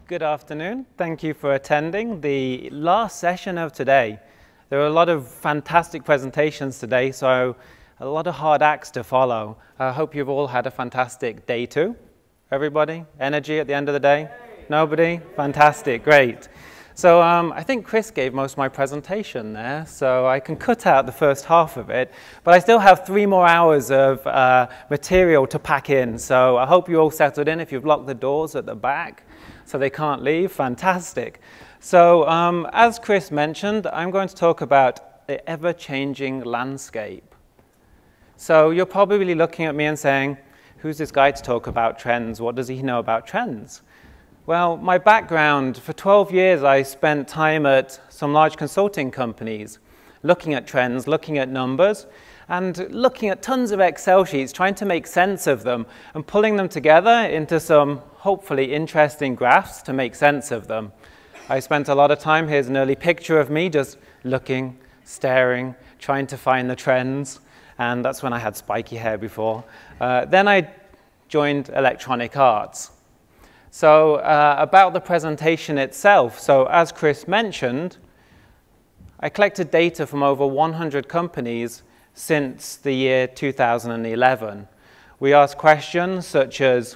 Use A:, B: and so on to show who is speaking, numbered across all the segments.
A: Good afternoon. Thank you for attending the last session of today. There are a lot of fantastic presentations today, so a lot of hard acts to follow. I hope you've all had a fantastic day too. Everybody? Energy at the end of the day? Nobody? Fantastic. Great. So I think Chris gave most of my presentation there, so I can cut out the first half of it, but I still have 3 more hours of material to pack in, so I hope you all settled in. If you've locked the doors at the back so they can't leave, fantastic. So as Chris mentioned, I'm going to talk about the ever-changing landscape. So you're probably looking at me and saying, who's this guy to talk about trends? What does he know about trends? Well, my background, for 12 years I spent time at some large consulting companies looking at trends, looking at numbers, and looking at tons of Excel sheets, trying to make sense of them and pulling them together into some hopefully interesting graphs to make sense of them. I spent a lot of time, here's an early picture of me just looking, staring, trying to find the trends, and that's when I had spiky hair before. Then I joined electronic arts. So about the presentation itself, so as Chris mentioned, I collected data from over 100 companies since the year 2011. We asked questions such as,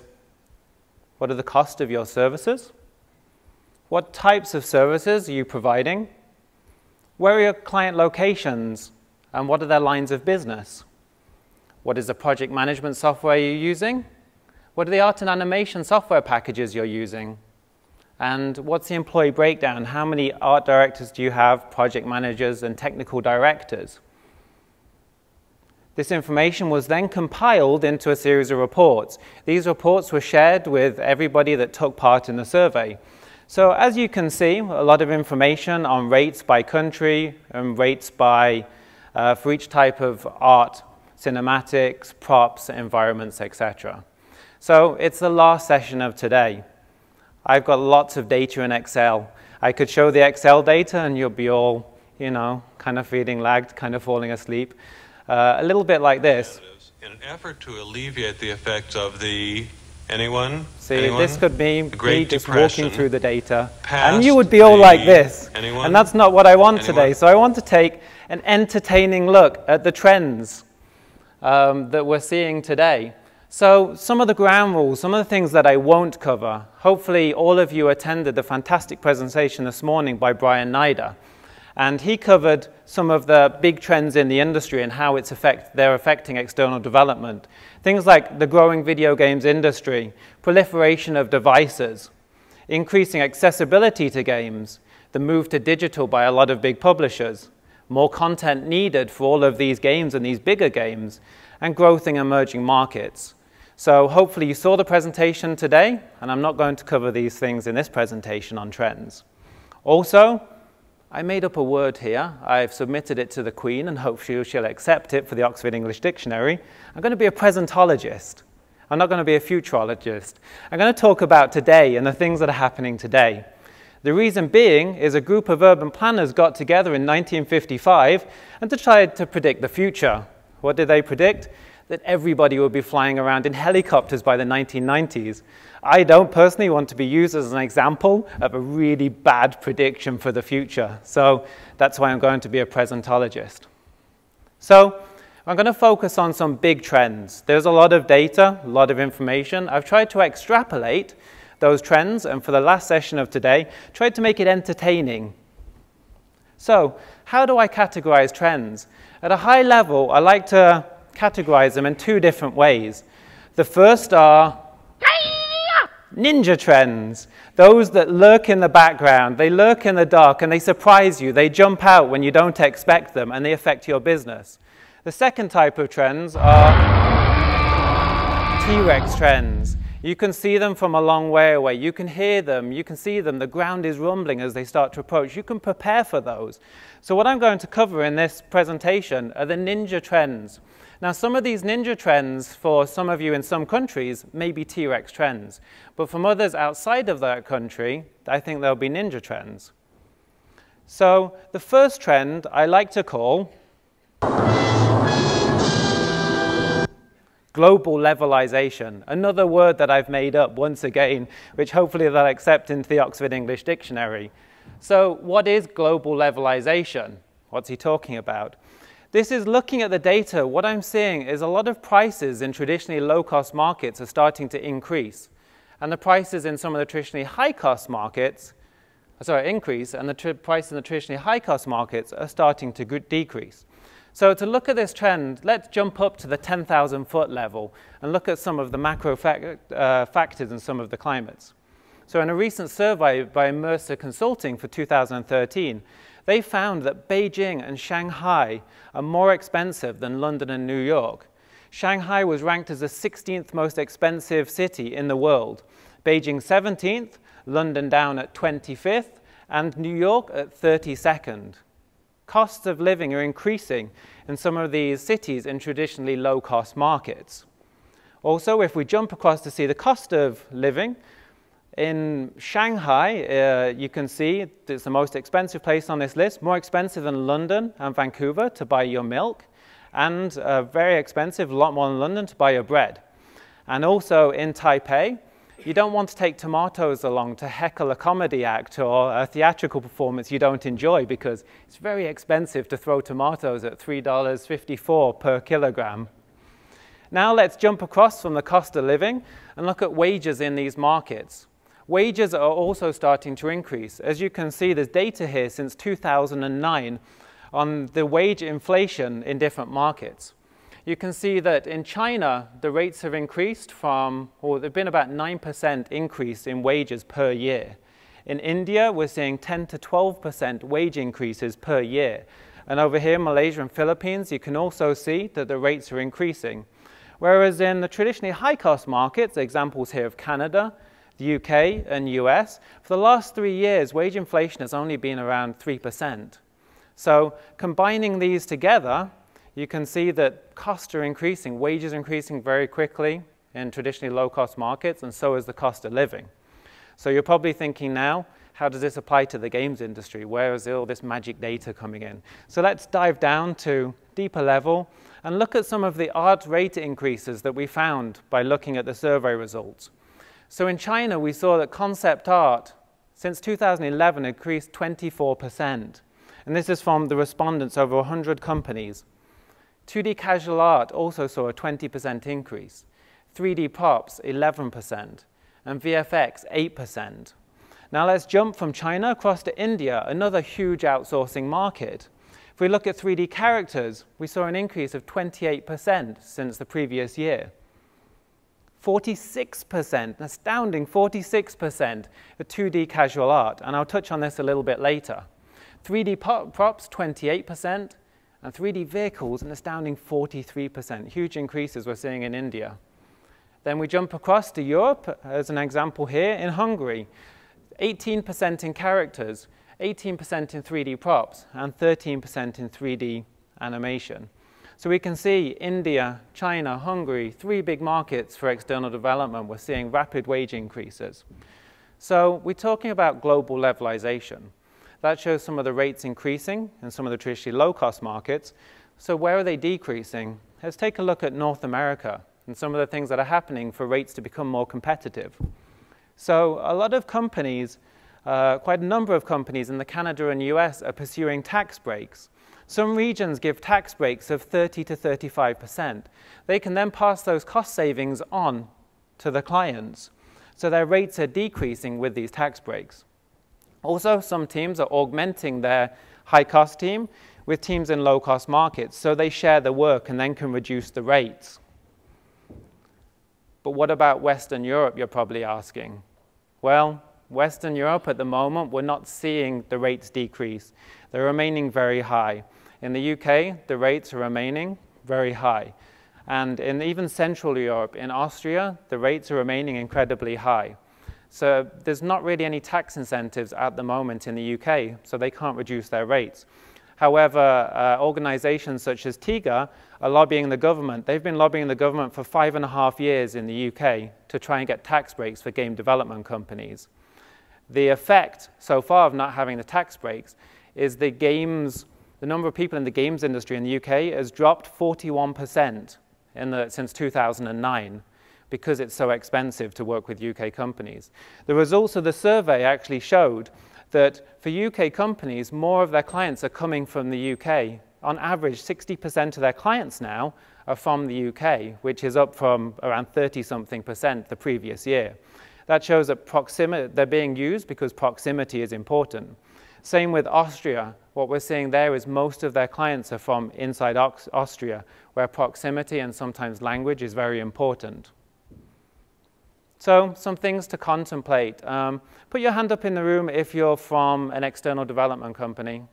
A: what are the costs of your services? What types of services are you providing? Where are your client locations? And what are their lines of business? What is the project management software you're using? What are the art and animation software packages you're using? And what's the employee breakdown? How many art directors do you have, project managers, and technical directors? This information was then compiled into a series of reports. These reports were shared with everybody that took part in the survey. So as you can see, a lot of information on rates by country and rates by, for each type of art, cinematics, props, environments, etc. So it's the last session of today. I've got lots of data in Excel. I could show the Excel data and you'll be all, you know, kind of feeling lagged, kind of falling asleep. A little bit like this.
B: In an effort to alleviate the effects of the, anyone?
A: This could be me just walking through the data.
B: Past
A: and you would be all like this.
B: Anyone?
A: And that's not what I want today. So I want to take an entertaining look at the trends that we're seeing today. So some of the ground rules, some of the things that I won't cover. Hopefully all of you attended the fantastic presentation this morning by Brian Nider. And he covered some of the big trends in the industry and how they're affecting external development. Things like the growing video games industry, proliferation of devices, increasing accessibility to games, the move to digital by a lot of big publishers, more content needed for all of these games and these bigger games, and growth in emerging markets. So hopefully you saw the presentation today, and I'm not going to cover these things in this presentation on trends. Also, I made up a word here. I've submitted it to the Queen, and hopefully she'll accept it for the Oxford English Dictionary. I'm going to be a presentologist. I'm not going to be a futurologist. I'm going to talk about today and the things that are happening today. The reason being is a group of urban planners got together in 1955 and tried to predict the future. What did they predict? That everybody would be flying around in helicopters by the 1990s. I don't personally want to be used as an example of a really bad prediction for the future. So that's why I'm going to be a presentologist. So I'm going to focus on some big trends. There's a lot of data, a lot of information. I've tried to extrapolate those trends, and for the last session of today, tried to make it entertaining. So how do I categorize trends? At a high level, I like to categorize them in 2 different ways. The first are ninja trends, those that lurk in the background, they lurk in the dark and they surprise you, they jump out when you don't expect them and they affect your business. The second type of trends are T-Rex trends. You can see them from a long way away, you can hear them, you can see them, the ground is rumbling as they start to approach. You can prepare for those. So what I'm going to cover in this presentation are the ninja trends. Now, some of these ninja trends, for some of you in some countries, may be T-Rex trends. But from others outside of that country, I think there'll be ninja trends. So the first trend I like to call Global levelization, another word that I've made up once again, which hopefully they'll accept into the Oxford English Dictionary. So what is global levelization? What's he talking about? This is looking at the data. What I'm seeing is a lot of prices in traditionally low-cost markets are starting to increase. And the prices in some of the traditionally high-cost markets, increase, and the price in the traditionally high-cost markets are starting to decrease. So to look at this trend, let's jump up to the 10,000-foot level and look at some of the macro factors and some of the climates. So in a recent survey by Mercer Consulting for 2013, they found that Beijing and Shanghai are more expensive than London and New York. Shanghai was ranked as the 16th most expensive city in the world. Beijing 17th, London down at 25th, and New York at 32nd. Costs of living are increasing in some of these cities in traditionally low-cost markets. Also, if we jump across to see the cost of living, in Shanghai, you can see it's the most expensive place on this list, more expensive than London and Vancouver to buy your milk, and very expensive, a lot more than London, to buy your bread. And also in Taipei, you don't want to take tomatoes along to heckle a comedy act or a theatrical performance you don't enjoy, because it's very expensive to throw tomatoes at $3.54 per kilogram. Now let's jump across from the cost of living and look at wages in these markets. Wages are also starting to increase. As you can see, there's data here since 2009 on the wage inflation in different markets. You can see that in China, the rates have increased from, or there've been about 9% increase in wages per year. In India, we're seeing 10 to 12% wage increases per year. And over here, Malaysia and Philippines, you can also see that the rates are increasing. Whereas in the traditionally high-cost markets, examples here of Canada, the UK, and US, for the last 3 years, wage inflation has only been around 3%. So combining these together, you can see that costs are increasing, wages are increasing very quickly in traditionally low-cost markets, and so is the cost of living. So you're probably thinking now, how does this apply to the games industry? Where is all this magic data coming in? So let's dive down to deeper level and look at some of the art rate increases that we found by looking at the survey results. So in China, we saw that concept art, since 2011, increased 24%. And this is from the respondents over 100 companies. 2D casual art also saw a 20% increase, 3D props 11%, and VFX 8%. Now let's jump from China across to India, another huge outsourcing market. If we look at 3D characters, we saw an increase of 28% since the previous year. 46%, an astounding 46% of 2D casual art, and I'll touch on this a little bit later. 3D props 28%, and 3D vehicles, an astounding 43%. Huge increases we're seeing in India. Then we jump across to Europe, as an example here, in Hungary. 18% in characters, 18% in 3D props, and 13% in 3D animation. So we can see India, China, Hungary, 3 big markets for external development. We're seeing rapid wage increases. So we're talking about global levelization. That shows some of the rates increasing in some of the traditionally low-cost markets. So where are they decreasing? Let's take a look at North America and some of the things that are happening for rates to become more competitive. So a lot of companies, quite a number of companies in the Canada and US are pursuing tax breaks. Some regions give tax breaks of 30 to 35%. They can then pass those cost savings on to the clients. So their rates are decreasing with these tax breaks. Also, some teams are augmenting their high-cost team with teams in low-cost markets, so they share the work and then can reduce the rates. But what about Western Europe, you're probably asking? Well, Western Europe at the moment, we're not seeing the rates decrease. They're remaining very high. In the UK, the rates are remaining very high. And in even Central Europe, in Austria, the rates are remaining incredibly high. So there's not really any tax incentives at the moment in the UK, so they can't reduce their rates. However, organizations such as TIGA are lobbying the government. They've been lobbying the government for 5.5 years in the UK to try and get tax breaks for game development companies. The effect so far of not having the tax breaks is the number of people in the games industry in the UK has dropped 41% since 2009 because it's so expensive to work with UK companies. The results of the survey actually showed that for UK companies, more of their clients are coming from the UK. On average, 60% of their clients now are from the UK, which is up from around 30-something% the previous year. That shows that they're being used because proximity is important. Same with Austria. What we're seeing there is most of their clients are from inside Austria, where proximity and sometimes language is very important. So some things to contemplate. Put your hand up in the room if you're from an external development company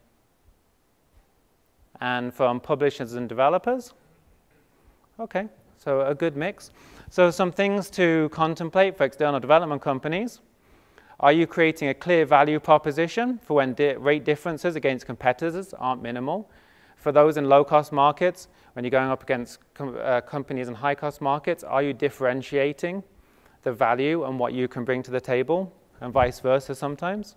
A: and from publishers and developers. Okay, so a good mix. So some things to contemplate for external development companies. Are you creating a clear value proposition for when rate differences against competitors aren't minimal? For those in low-cost markets, when you're going up against companies in high-cost markets, are you differentiating the value and what you can bring to the table, and vice versa sometimes?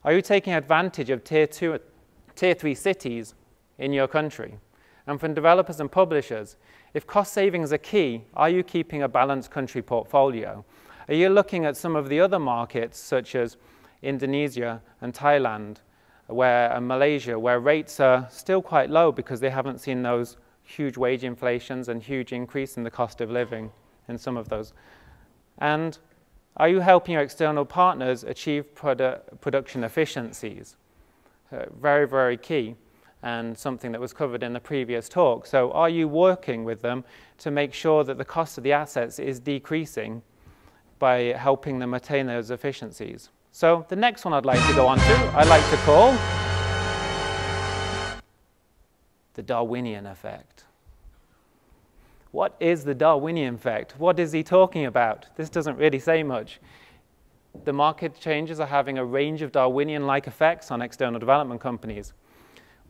A: Are you taking advantage of tier 3 cities in your country? And for developers and publishers, if cost savings are key, are you keeping a balanced country portfolio? Are you looking at some of the other markets, such as Indonesia and Thailand, and Malaysia, where rates are still quite low because they haven't seen those huge wage inflations and huge increase in the cost of living in some of those? And are you helping your external partners achieve production efficiencies? Very, very key, and something that was covered in the previous talk. So are you working with them to make sure that the cost of the assets is decreasing by helping them attain those efficiencies? So the next one I'd like to go on to, I'd like to call the Darwinian Effect. What is the Darwinian Effect? What is he talking about? This doesn't really say much. The market changes are having a range of Darwinian-like effects on external development companies.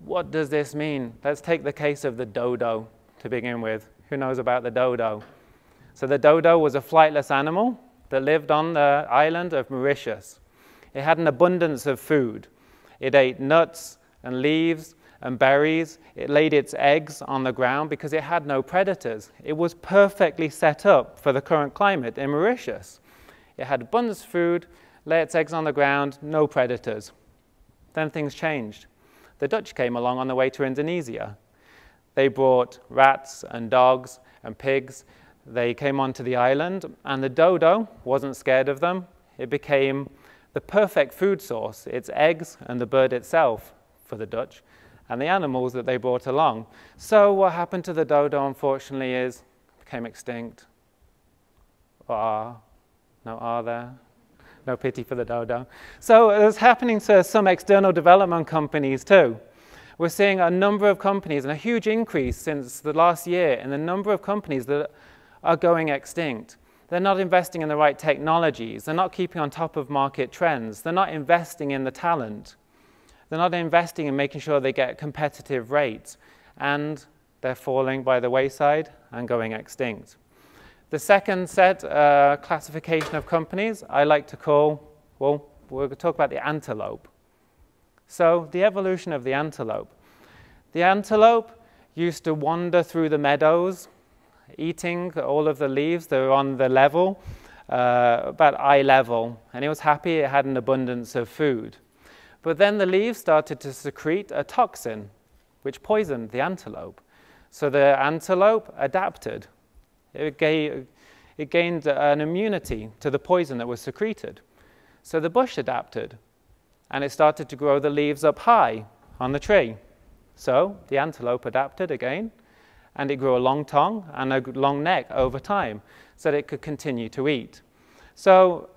A: What does this mean? Let's take the case of the Dodo to begin with. Who knows about the Dodo? So the Dodo was a flightless animal that lived on the island of Mauritius. It had an abundance of food. It ate nuts and leaves and berries. It laid its eggs on the ground because it had no predators. It was perfectly set up for the current climate in Mauritius. It had abundance of food, lay its eggs on the ground, no predators. Then things changed. The Dutch came along on the way to Indonesia. They brought rats and dogs and pigs. They came onto the island, and the Dodo wasn't scared of them. It became the perfect food source, its eggs and the bird itself for the Dutch, and the animals that they brought along. So what happened to the Dodo, unfortunately, is it became extinct. Are there? No pity for the Dodo. So it's happening to some external development companies too. We're seeing a number of companies, and a huge increase since the last year in the number of companies that are going extinct. They're not investing in the right technologies. They're not keeping on top of market trends. They're not investing in the talent. They're not investing in making sure they get competitive rates, and they're falling by the wayside and going extinct. The second set classification of companies I like to call, well, we're going to talk about the antelope. So the evolution of the antelope. The antelope used to wander through the meadows, eating all of the leaves that were on the level, about eye level, and it was happy it had an abundance of food. But then the leaves started to secrete a toxin, which poisoned the antelope. So the antelope adapted. It gained an immunity to the poison that was secreted. So the bush adapted, and it started to grow the leaves up high on the tree. So the antelope adapted again, and it grew a long tongue and a long neck over time so that it could continue to eat. So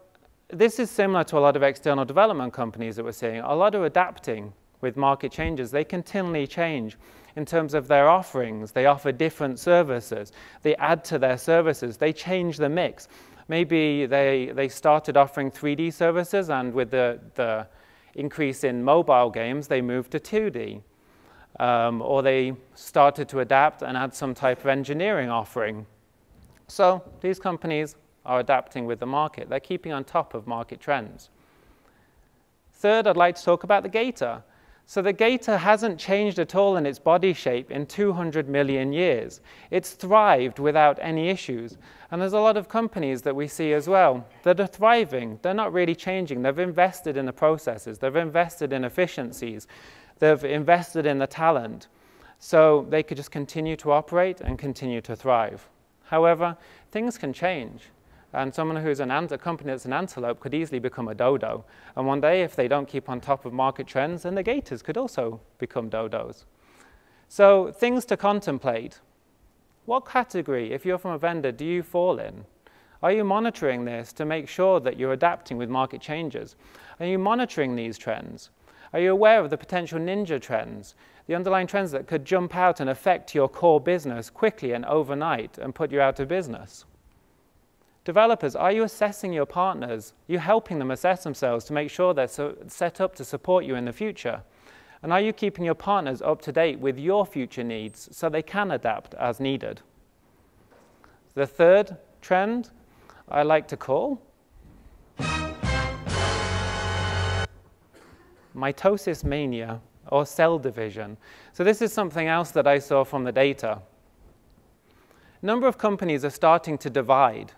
A: this is similar to a lot of external development companies that we're seeing. A lot are adapting with market changes. They continually change in terms of their offerings. They offer different services. They add to their services. They change the mix. Maybe they started offering 3D services, and with the increase in mobile games, they moved to 2D. Or they started to adapt and add some type of engineering offering. So these companies are adapting with the market. They're keeping on top of market trends. Third, I'd like to talk about the Gator. So the gator hasn't changed at all in its body shape in 200 million years. It's thrived without any issues. And there's a lot of companies that we see as well that are thriving. They're not really changing. They've invested in the processes. They've invested in efficiencies. They've invested in the talent. So they could just continue to operate and continue to thrive. However, things can change. And someone who's a company that's an Antelope could easily become a Dodo. And one day, if they don't keep on top of market trends, then the Gators could also become Dodos. So things to contemplate. What category, if you're from a vendor, do you fall in? Are you monitoring this to make sure that you're adapting with market changes? Are you monitoring these trends? Are you aware of the potential ninja trends, the underlying trends that could jump out and affect your core business quickly and overnight and put you out of business? Developers, are you assessing your partners? Are you helping them assess themselves to make sure they're set up to support you in the future? And are you keeping your partners up to date with your future needs so they can adapt as needed? The third trend I like to call mitosis mania, or cell division. So this is something else that I saw from the data. A number of companies are starting to divide.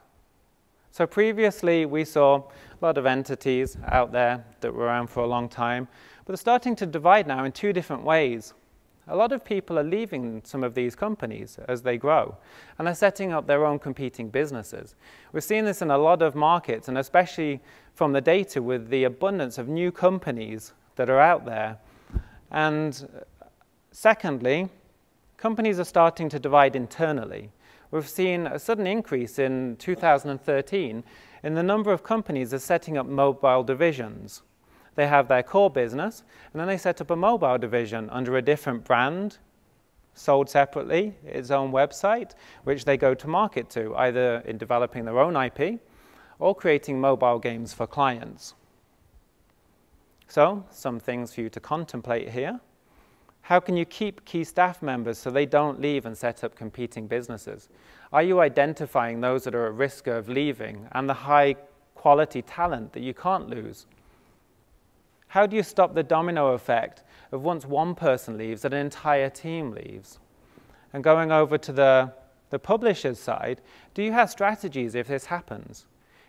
A: So previously, we saw a lot of entities out there that were around for a long time, but they're starting to divide now in two different ways. A lot of people are leaving some of these companies as they grow, and they're setting up their own competing businesses. We're seeing this in a lot of markets, and especially from the data with the abundance of new companies that are out there. And secondly, companies are starting to divide internally. We've seen a sudden increase in 2013 in the number of companies that are setting up mobile divisions. They have their core business, and then they set up a mobile division under a different brand, sold separately, its own website, which they go to market to, either in developing their own IP or creating mobile games for clients. So, some things for you to contemplate here. How can you keep key staff members so they don't leave and set up competing businesses? Are you identifying those that are at risk of leaving and the high quality talent that you can't lose? How do you stop the domino effect of once one person leaves, that an entire team leaves? And going over to the publisher's side, do you have strategies if this happens?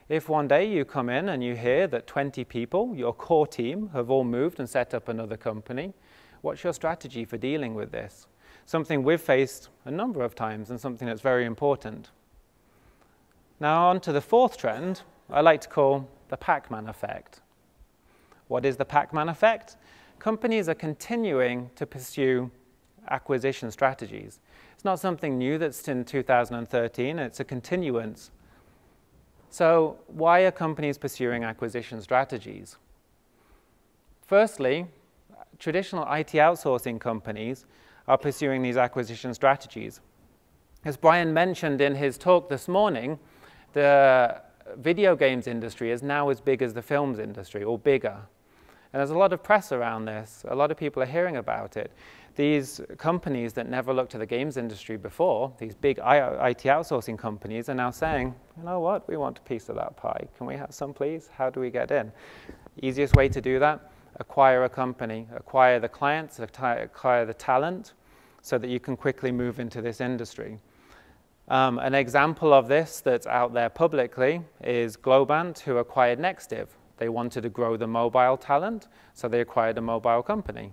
A: If one day you come in and you hear that 20 people, your core team, have all moved and set up another company, what's your strategy for dealing with this? Something we've faced a number of times and something that's very important. Now on to the fourth trend, I like to call the Pacman Effect. What is the Pacman Effect? Companies are continuing to pursue acquisition strategies. It's not something new that's in 2013, it's a continuance. So why are companies pursuing acquisition strategies? Firstly, traditional IT outsourcing companies are pursuing these acquisition strategies. As Brian mentioned in his talk this morning, the video games industry is now as big as the films industry, or bigger. And there's a lot of press around this. A lot of people are hearing about it. These companies that never looked at the games industry before, these big IT outsourcing companies, are now saying, you know what, we want a piece of that pie. Can we have some, please? How do we get in? Easiest way to do that? Acquire a company, acquire the clients, acquire the talent, so that you can quickly move into this industry. An example of this that's out there publicly is Globant, who acquired Nextiv. They wanted to grow the mobile talent, so they acquired a mobile company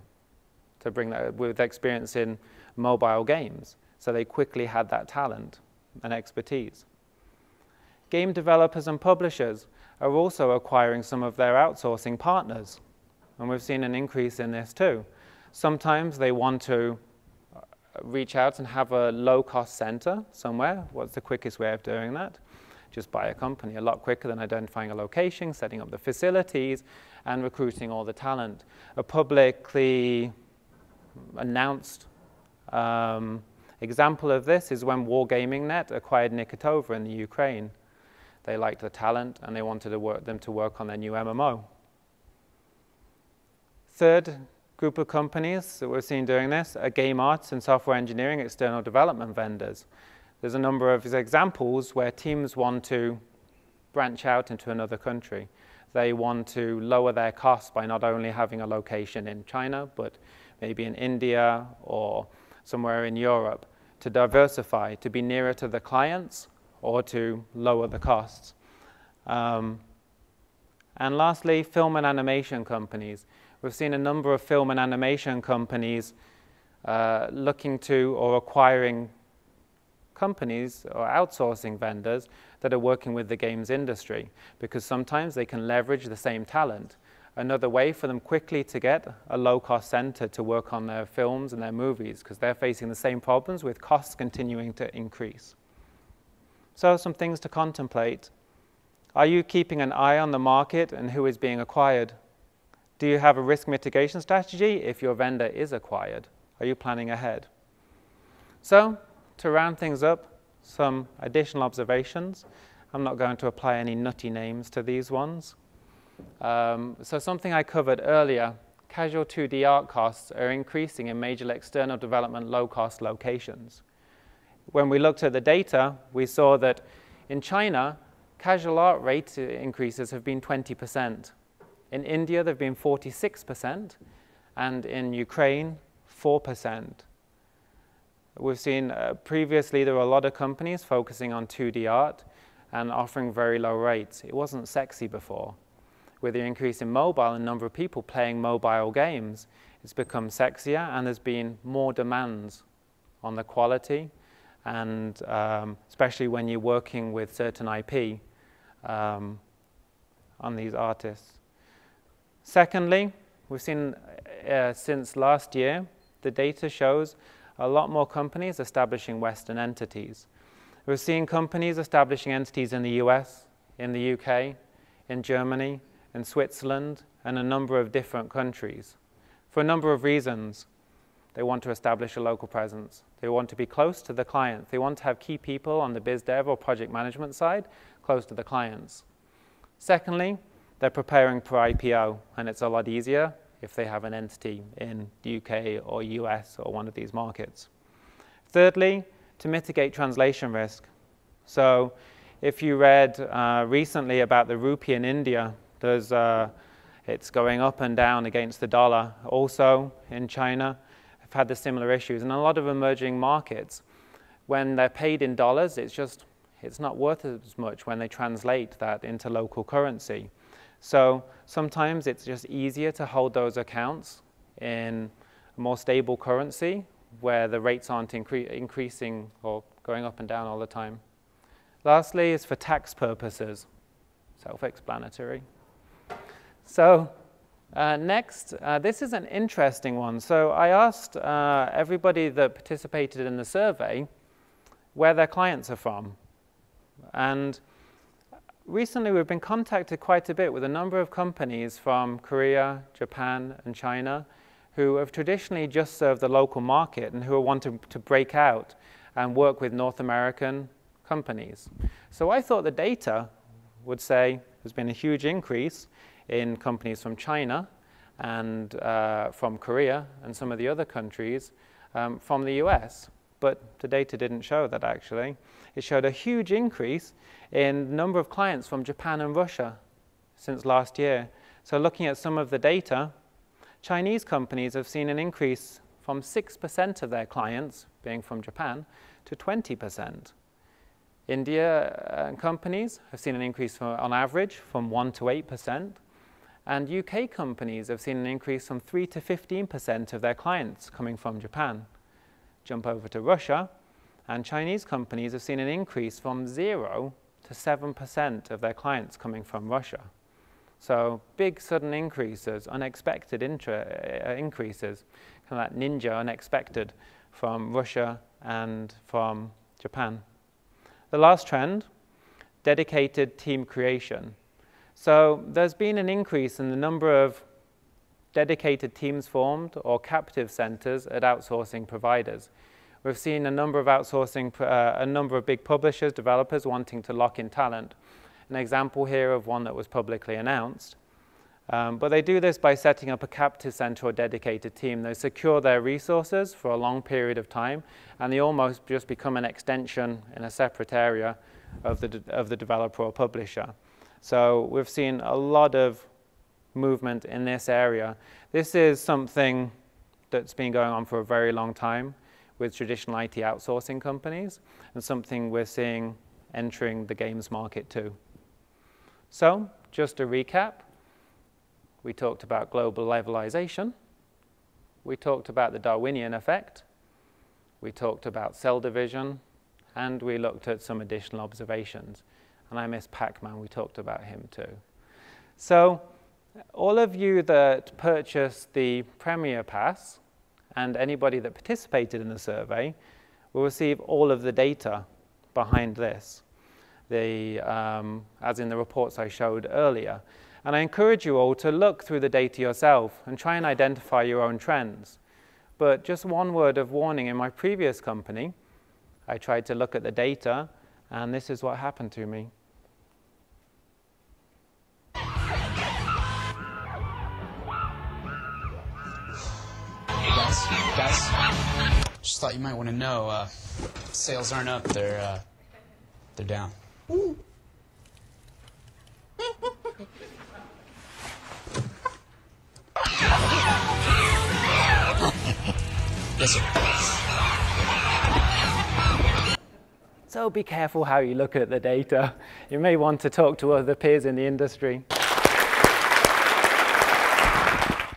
A: to bring that with experience in mobile games. So they quickly had that talent and expertise. Game developers and publishers are also acquiring some of their outsourcing partners. And we've seen an increase in this too. Sometimes they want to reach out and have a low-cost center somewhere. What's the quickest way of doing that? Just buy a company, a lot quicker than identifying a location, setting up the facilities, and recruiting all the talent. A publicly announced example of this is when WarGamingNet acquired Nikitova in the Ukraine. They liked the talent, and they wanted them to work on their new MMO. Third group of companies that we're seeing doing this are game arts and software engineering external development vendors. There's a number of examples where teams want to branch out into another country. they want to lower their costs by not only having a location in China, but maybe in India or somewhere in Europe, to diversify, to be nearer to the clients or to lower the costs. And lastly, film and animation companies. We've seen a number of film and animation companies looking to or acquiring companies or outsourcing vendors that are working with the games industry, because sometimes they can leverage the same talent. Another way for them quickly to get a low-cost center to work on their films and their movies, because they're facing the same problems with costs continuing to increase. So some things to contemplate. Are you keeping an eye on the market and who is being acquired? Do you have a risk mitigation strategy if your vendor is acquired? Are you planning ahead? So, to round things up, some additional observations. I'm not going to apply any nutty names to these ones. So something I covered earlier, casual 2D art costs are increasing in major external development low-cost locations. When we looked at the data, we saw that in China, casual art rate increases have been 20%. In India, they've been 46%, and in Ukraine, 4%. We've seen previously there were a lot of companies focusing on 2D art and offering very low rates. It wasn't sexy before. With the increase in mobile and number of people playing mobile games, it's become sexier, and there's been more demands on the quality, and especially when you're working with certain IP on these artists. Secondly, we've seen since last year, the data shows a lot more companies establishing Western entities. We're seeing companies establishing entities in the US, in the UK, in Germany, in Switzerland, and a number of different countries. For a number of reasons. They want to establish a local presence. They want to be close to the client. They want to have key people on the biz dev or project management side close to the clients. Secondly, they're preparing for IPO, and it's a lot easier if they have an entity in the UK or US or one of these markets. Thirdly, to mitigate translation risk. So if you read recently about the rupee in India, it's going up and down against the dollar. Also in China, have had the similar issues. And a lot of emerging markets, when they're paid in dollars, it's not worth as much when they translate that into local currency. So sometimes it's just easier to hold those accounts in a more stable currency where the rates aren't increasing or going up and down all the time. Lastly is for tax purposes. Self-explanatory. So next, this is an interesting one. So I asked everybody that participated in the survey where their clients are from. And recently we've been contacted quite a bit with a number of companies from Korea, Japan, and China who have traditionally just served the local market and who are wanting to break out and work with North American companies. So I thought the data would say there's been a huge increase in companies from China and from Korea and some of the other countries from the US. But the data didn't show that actually. It showed a huge increase in the number of clients from Japan and Russia since last year. So looking at some of the data, Chinese companies have seen an increase from 6% of their clients being from Japan to 20%. India companies have seen an increase on average from 1 to 8%. And UK companies have seen an increase from 3 to 15% of their clients coming from Japan. Jump over to Russia, and Chinese companies have seen an increase from 0 to 7% of their clients coming from Russia. So big sudden increases, unexpected increases, kind of that ninja unexpected from Russia and from Japan. The last trend, dedicated team creation. So there's been an increase in the number of dedicated teams formed or captive centers at outsourcing providers. We've seen a number of big publishers, developers wanting to lock in talent. An example here of one that was publicly announced. But they do this by setting up a captive center or dedicated team. They secure their resources for a long period of time, and they almost just become an extension in a separate area of the developer or publisher. So we've seen a lot of movement in this area. This is something that's been going on for a very long time with traditional IT outsourcing companies, and something we're seeing entering the games market too. So, just to recap, we talked about global levelization, we talked about the Darwinian effect, we talked about cell division, and we looked at some additional observations. And I missed Pacman, we talked about him too. So, all of you that purchased the Premier Pass, and anybody that participated in the survey, will receive all of the data behind this, as in the reports I showed earlier. And I encourage you all to look through the data yourself and try and identify your own trends. But just one word of warning, in my previous company, I tried to look at the data, and this is what happened to me.
C: Guys, just thought you might want to know, sales aren't up, they're down. Yes, sir.
A: So be careful how you look at the data. You may want to talk to other peers in the industry.